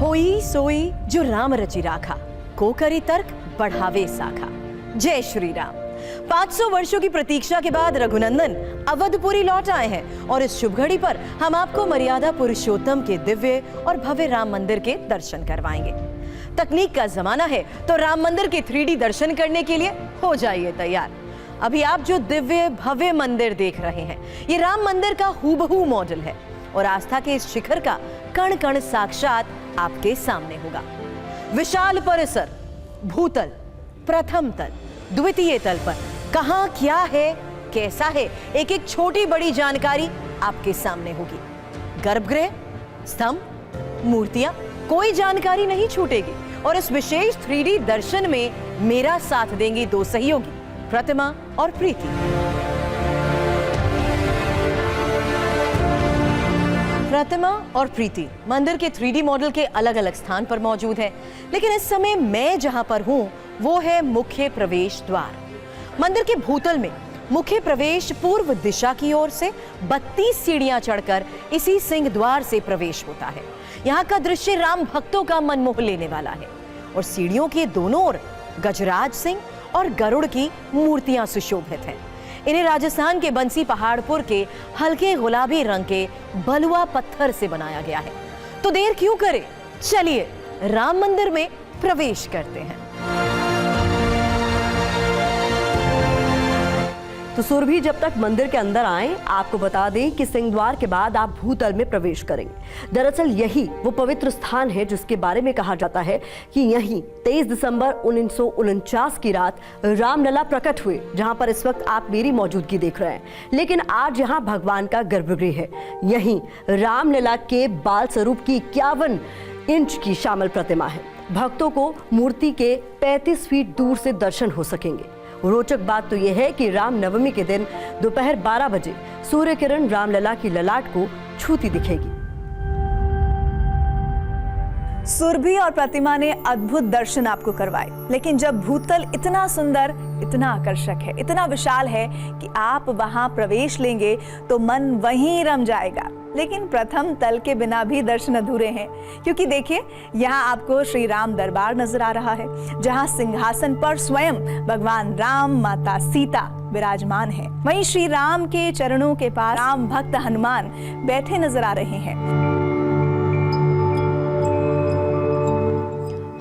होई सोई जो राम रचि राखा, को करी तर्क बढ़ावे साखा। जय श्री राम। 500 वर्षों की प्रतीक्षा के बाद रघुनंदन अवधपुरी लौट आए हैं और इस शुभ घड़ी पर हम आपको मर्यादा पुरुषोत्तम के दिव्य और भव्य राम मंदिर के दर्शन करवाएंगे। तकनीक का जमाना है तो राम मंदिर के 3D दर्शन करने के लिए हो जाइए तैयार। अभी आप जो दिव्य भव्य मंदिर देख रहे हैं, ये राम मंदिर का हूबहू मॉडल है और आस्था के इस शिखर का कण कण साक्षात आपके सामने होगा। विशाल परिसर, भूतल, प्रथम तल, द्वितीय तल पर कहां क्या है, कैसा है, एक एक छोटी बड़ी जानकारी आपके सामने होगी। गर्भगृह, स्तंभ, मूर्तियां, कोई जानकारी नहीं छूटेगी। और इस विशेष 3D दर्शन में मेरा साथ देंगी दो सहयोगी, प्रतिमा और प्रीति। प्रतिमा और प्रीति मंदिर के 3D मॉडल के अलग अलग स्थान पर मौजूद है, लेकिन इस समय मैं जहां पर हूं वो है मुख्य प्रवेश द्वार। मंदिर के भूतल में मुख्य प्रवेश पूर्व दिशा की ओर से 32 सीढ़ियां चढ़कर इसी सिंह द्वार से प्रवेश होता है। यहाँ का दृश्य राम भक्तों का मन मोह लेने वाला है और सीढ़ियों के दोनों ओर गजराज सिंह और गरुड़ की मूर्तियां सुशोभित हैं। इन्हें राजस्थान के बंसी पहाड़पुर के हल्के गुलाबी रंग के बलुआ पत्थर से बनाया गया है। तो देर क्यों करें, चलिए राम मंदिर में प्रवेश करते हैं। तो सुरभि, जब तक मंदिर के अंदर आए आपको बता दें कि सिंह द्वार के बाद आप भूतल में प्रवेश करेंगे। दरअसल यही वो पवित्र स्थान है जिसके बारे में कहा जाता है कि यहीं 23 दिसंबर 1949 की रात रामलला प्रकट हुए, जहां पर इस वक्त आप मेरी मौजूदगी देख रहे हैं। लेकिन आज यहाँ भगवान का गर्भगृह है। यहीं रामलला के बाल स्वरूप की 51 इंच की श्यामल प्रतिमा है। भक्तों को मूर्ति के 35 फीट दूर से दर्शन हो सकेंगे। रोचक बात तो यह है कि राम नवमी के दिन दोपहर 12 बजे सूर्य किरण रामलला की ललाट को छूती दिखेगी। सुरभि और प्रतिमा ने अद्भुत दर्शन आपको करवाए, लेकिन जब भूतल इतना सुंदर, इतना आकर्षक है, इतना विशाल है कि आप वहां प्रवेश लेंगे तो मन वहीं रम जाएगा। लेकिन प्रथम तल के बिना भी दर्शन अधूरे हैं, क्योंकि देखिए यहाँ आपको श्री राम दरबार नजर आ रहा है, जहाँ सिंहासन पर स्वयं भगवान राम, माता सीता विराजमान है। वहीं श्री राम के चरणों के पास राम भक्त हनुमान बैठे नजर आ रहे हैं।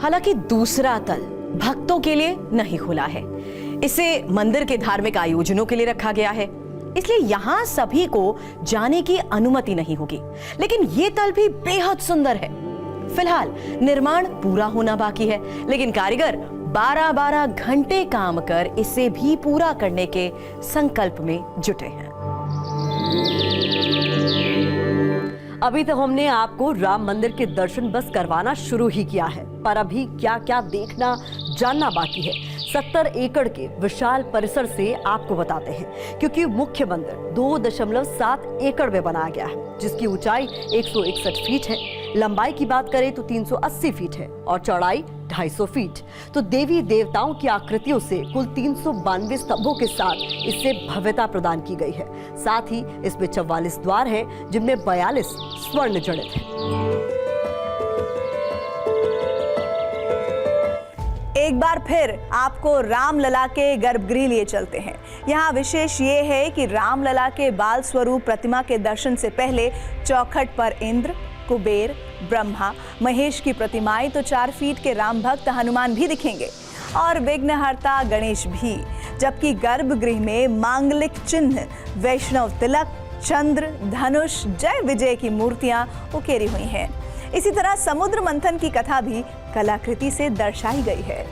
हालांकि दूसरा तल भक्तों के लिए नहीं खुला है, इसे मंदिर के धार्मिक आयोजनों के लिए रखा गया है, इसलिए यहां सभी को जाने की अनुमति नहीं होगी। लेकिन ये तल भी बेहद सुंदर है। फिलहाल निर्माण पूरा होना बाकी है, लेकिन कारीगर 12-12 घंटे काम कर इसे भी पूरा करने के संकल्प में जुटे हैं। अभी तो हमने आपको राम मंदिर के दर्शन बस करवाना शुरू ही किया है, पर अभी क्या क्या देखना, जानना बाकी है। 70 एकड़ के विशाल परिसर से आपको बताते हैं, क्योंकि मुख्य मंदिर 2.7 एकड़ में बनाया गया है, जिसकी ऊंचाई 161 फीट है, लंबाई की बात करें तो 380 फीट है और चौड़ाई 250 फीट। तो देवी देवताओं की आकृतियों से कुल 392 स्तंभों के साथ इससे भव्यता प्रदान की गई है। साथ ही इसमें 44 द्वार हैं, जिनमें 42 स्वर्ण जड़ित हैं। एक बार फिर आपको रामलला के गर्भगृह लिए चलते हैं। यहाँ विशेष ये है कि रामलला के बाल स्वरूप प्रतिमा के दर्शन से पहले चौखट पर इंद्र, कुबेर, ब्रह्मा, महेश की प्रतिमाएं तो 4 फीट के राम भक्त हनुमान भी दिखेंगे और विघ्नहर्ता गणेश भी, जबकि गर्भगृह में मांगलिक चिन्ह, वैष्णव तिलक, चंद्र, धनुष, जय विजय की मूर्तियां उकेरी हुई हैं। इसी तरह समुद्र मंथन की कथा भी कलाकृति से दर्शाई गई है।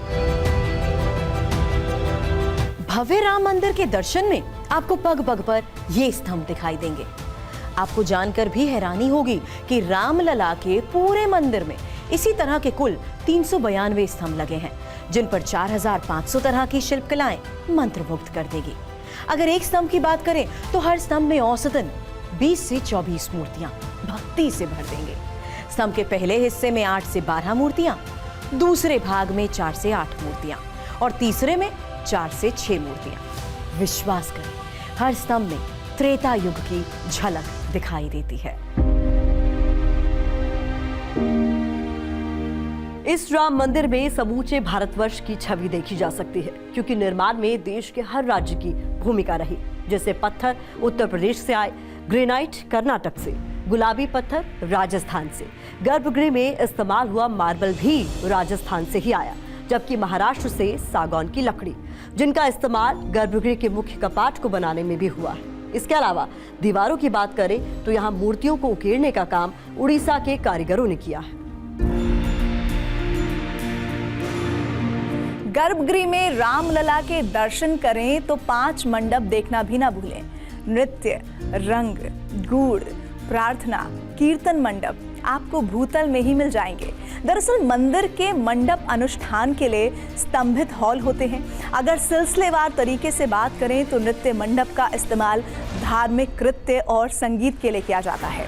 भव्य राम मंदिर के दर्शन में आपको पग पग पर ये स्तंभ दिखाई देंगे। आपको जानकर भी हैरानी होगी कि रामलला के पूरे मंदिर में इसी तरह के कुल 392 स्तंभ लगे हैं, जिन पर 4500 तरह की शिल्पकलाएं मंत्रमुग्ध कर देगी। अगर एक स्तंभ की बात करें तो हर स्तंभ में औसतन 20 से 24 मूर्तियां भक्ति से भर देंगे। स्तंभ के पहले हिस्से में 8 से 12 मूर्तियां, दूसरे भाग में 4 से 8 मूर्तियां और तीसरे में 4 से 6 मूर्तियां। विश्वास करें, हर स्तंभ में त्रेता युग की झलक दिखाई देती है। इस राम मंदिर में समूचे भारतवर्ष की छवि देखी जा सकती है, क्योंकि निर्माण में देश के हर राज्य की भूमिका रही। जैसे पत्थर उत्तर प्रदेश से आए, ग्रेनाइट कर्नाटक से, गुलाबी पत्थर राजस्थान से, गर्भगृह में इस्तेमाल हुआ मार्बल भी राजस्थान से ही आया, जबकि महाराष्ट्र से सागौन की लकड़ी, जिनका इस्तेमाल गर्भगृह के मुख्य कपाट को बनाने में भी हुआ है। इसके अलावा दीवारों की बात करें तो यहाँ मूर्तियों को उकेरने का काम उड़ीसा के कारीगरों ने किया है। गर्भगृह में रामलला के दर्शन करें तो 5 मंडप देखना भी ना भूलें। नृत्य, रंग, गूढ़, प्रार्थना, कीर्तन मंडप आपको भूतल में ही मिल जाएंगे। दरअसल मंदिर के मंडप अनुष्ठान के लिए स्तंभित हॉल होते हैं। अगर सिलसिलेवार तरीके से बात करें तो नृत्य मंडप का इस्तेमाल धार्मिक कृत्य और संगीत के लिए किया जाता है।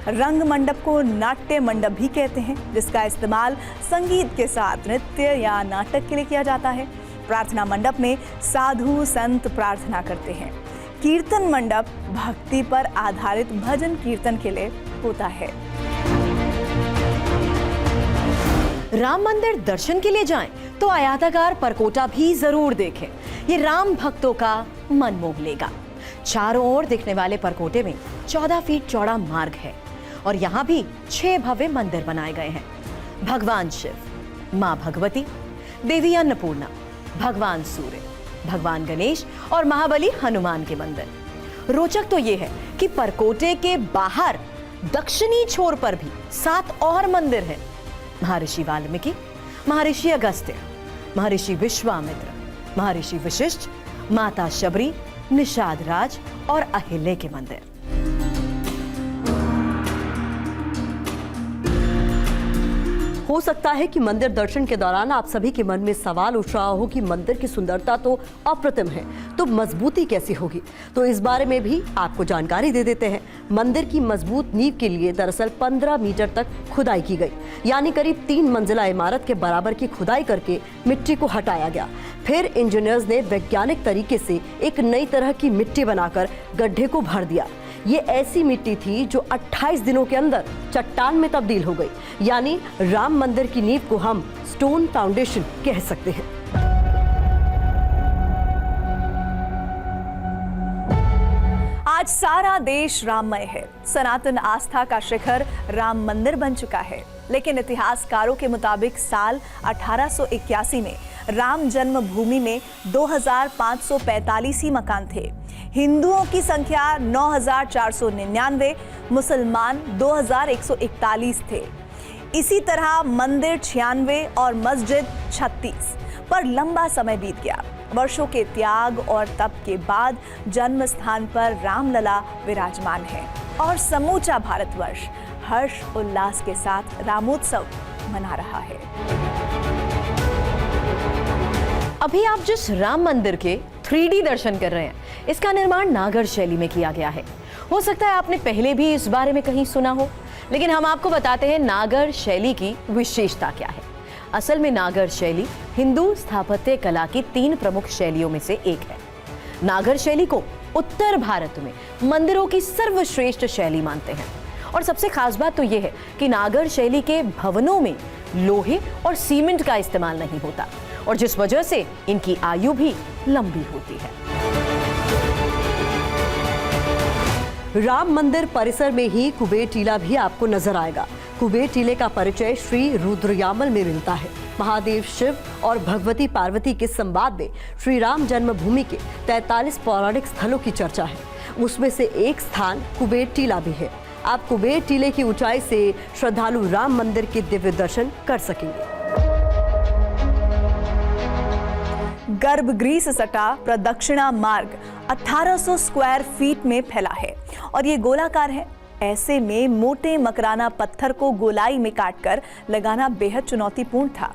रंग मंडप को नाट्य मंडप भी कहते हैं, जिसका इस्तेमाल संगीत के साथ नृत्य या नाटक के लिए किया जाता है। प्रार्थना मंडप में साधु संत प्रार्थना करते हैं। कीर्तन मंडप भक्ति पर आधारित भजन कीर्तन के लिए होता है। राम मंदिर दर्शन के लिए जाएं तो आयताकार परकोटा भी जरूर देखें। ये राम भक्तों का मन मोह लेगा। चारों ओर दिखने वाले परकोटे में 14 फीट चौड़ा मार्ग है और यहाँ भी 6 भव्य मंदिर बनाए गए हैं। भगवान शिव, माँ भगवती, देवी अन्नपूर्णा, भगवान सूर्य, भगवान गणेश और महाबली हनुमान के मंदिर। रोचक तो ये है कि परकोटे के बाहर दक्षिणी छोर पर भी 7 और मंदिर हैं। महर्षि वाल्मीकि, महर्षि अगस्त्य, महर्षि विश्वामित्र, महर्षि वशिष्ठ, माता शबरी, निषाद राज और अहिल्य के मंदिर। हो सकता है कि मंदिर दर्शन के दौरान आप सभी के मन में सवाल उठ रहा हो कि मंदिर की सुंदरता तो अप्रतिम है, तो मजबूती कैसी होगी। तो इस बारे में भी आपको जानकारी दे देते हैं। मंदिर की मजबूत नींव के लिए दरअसल 15 मीटर तक खुदाई की गई, यानी करीब 3 मंजिला इमारत के बराबर की खुदाई करके मिट्टी को हटाया गया। फिर इंजीनियर्स ने वैज्ञानिक तरीके से एक नई तरह की मिट्टी बनाकर गड्ढे को भर दिया। ये ऐसी मिट्टी थी जो 28 दिनों के अंदर चट्टान में तब्दील हो गई, यानी राम मंदिर की नींव को हम स्टोन फाउंडेशन कह सकते हैं। आज सारा देश राममय है। सनातन आस्था का शिखर राम मंदिर बन चुका है। लेकिन इतिहासकारों के मुताबिक साल 1881 में राम जन्मभूमि में 2545 ही मकान थे। हिंदुओं की संख्या 9499, मुसलमान 2141 थे। इसी तरह मंदिर 96 और मस्जिद 36 पर लंबा समय बीत गया। वर्षों के त्याग और तप के बाद जन्म स्थान पर रामलला विराजमान है और समूचा भारतवर्ष हर्ष उल्लास के साथ रामोत्सव मना रहा है। अभी आप जिस राम मंदिर के 3D दर्शन कर रहे हैं, इसका निर्माण नागर शैली में किया गया है। हो सकता है आपने पहले भी इस बारे में कहीं सुना हो, लेकिन हम आपको बताते हैं नागर शैली की विशेषता क्या है। असल में नागर शैली हिंदू स्थापत्य कला की 3 प्रमुख शैलियों में से एक है। नागर शैली को उत्तर भारत में मंदिरों की सर्वश्रेष्ठ शैली मानते हैं और सबसे खास बात तो यह है कि नागर शैली के भवनों में लोहे और सीमेंट का इस्तेमाल नहीं होता और जिस वजह से इनकी आयु भी लंबी होती है। राम मंदिर परिसर में ही कुबेर टीला भी आपको नजर आएगा। कुबेर टीले का परिचय श्री रुद्रयामल में मिलता है। महादेव शिव और भगवती पार्वती के संवाद में श्री राम जन्मभूमि के 43 पौराणिक स्थलों की चर्चा है। उसमें से एक स्थान कुबेर टीला भी है। आप कुबेर टीले की ऊंचाई से श्रद्धालु राम मंदिर के दिव्य दर्शन कर सकेंगे। गर्भगृह से सटा प्रदक्षिणा मार्ग 1800 स्क्वायर फीट में फैला है और ये गोलाकार है। ऐसे में मोटे मकराना पत्थर को गोलाई में काटकर लगाना बेहद चुनौतीपूर्ण था।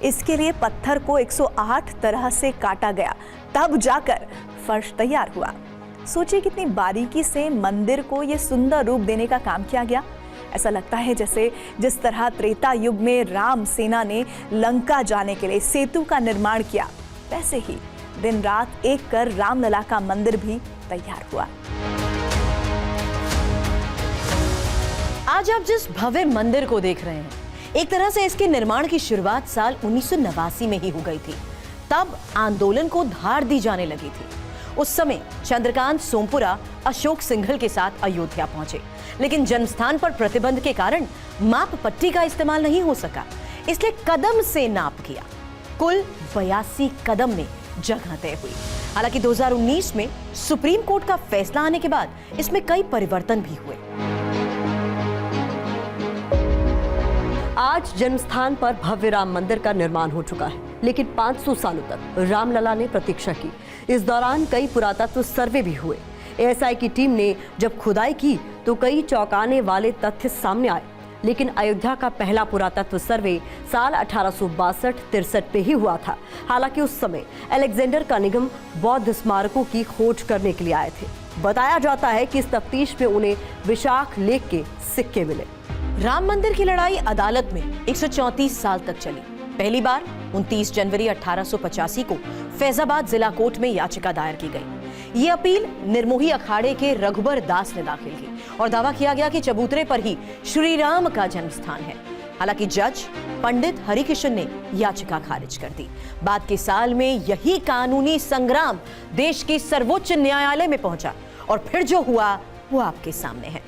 इसके लिए पत्थर को 108 तरह से काटा गया, तब जाकर फर्श तैयार हुआ। सोचिए कितनी बारीकी से मंदिर को ये सुंदर रूप देने का काम किया गया। ऐसा लगता है जैसे जिस तरह त्रेता युग में राम सेना ने लंका जाने के लिए सेतु का निर्माण किया, वैसे ही दिन रात एक कर रामलला का मंदिर भी तैयार हुआ। आज आप जिस भव्य मंदिर को देख रहे हैं, एक तरह से इसके निर्माण की शुरुआत साल 1989 में ही हो गई थी। तब आंदोलन को धार दी जाने लगी थी। उस समय चंद्रकांत सोमपुरा अशोक सिंघल के साथ अयोध्या पहुंचे, लेकिन जन्मस्थान पर प्रतिबंध के कारण माप पट्टी का इस्तेमाल नहीं हो सका, इसलिए कदम से नाप किया। कुल 82 कदम में जगह तय हुई। हालांकि 2019 में सुप्रीम कोर्ट का फैसला आने के बाद इसमें कई परिवर्तन भी हुए। आज जन्मस्थान पर भव्य राम मंदिर का निर्माण हो चुका है, लेकिन 500 सालों तक रामलला ने प्रतीक्षा की। इस दौरान कई पुरातत्व सर्वे भी हुए। एएसआई की टीम ने जब खुदाई की तो कई चौंकाने वाले तथ्य सामने आए। लेकिन अयोध्या का पहला पुरातत्व सर्वे साल 1862-63 पे ही हुआ था। हालांकि उस समय अलेक्जेंडर का निगम बौद्ध स्मारकों की खोज करने के लिए आए थे। बताया जाता है कि इस तफ्तीश में उन्हें विशाख लेख के सिक्के मिले। राम मंदिर की लड़ाई अदालत में 134 साल तक चली। पहली बार 29 जनवरी 1885 को फैजाबाद जिला कोर्ट में याचिका दायर की गई। ये अपील निर्मोही अखाड़े के रघुबर दास ने दाखिल की और दावा किया गया कि चबूतरे पर ही श्री राम का जन्म स्थान है। हालांकि जज पंडित हरिकिशन ने याचिका खारिज कर दी। बाद के साल में यही कानूनी संग्राम देश के सर्वोच्च न्यायालय में पहुंचा और फिर जो हुआ वो आपके सामने है।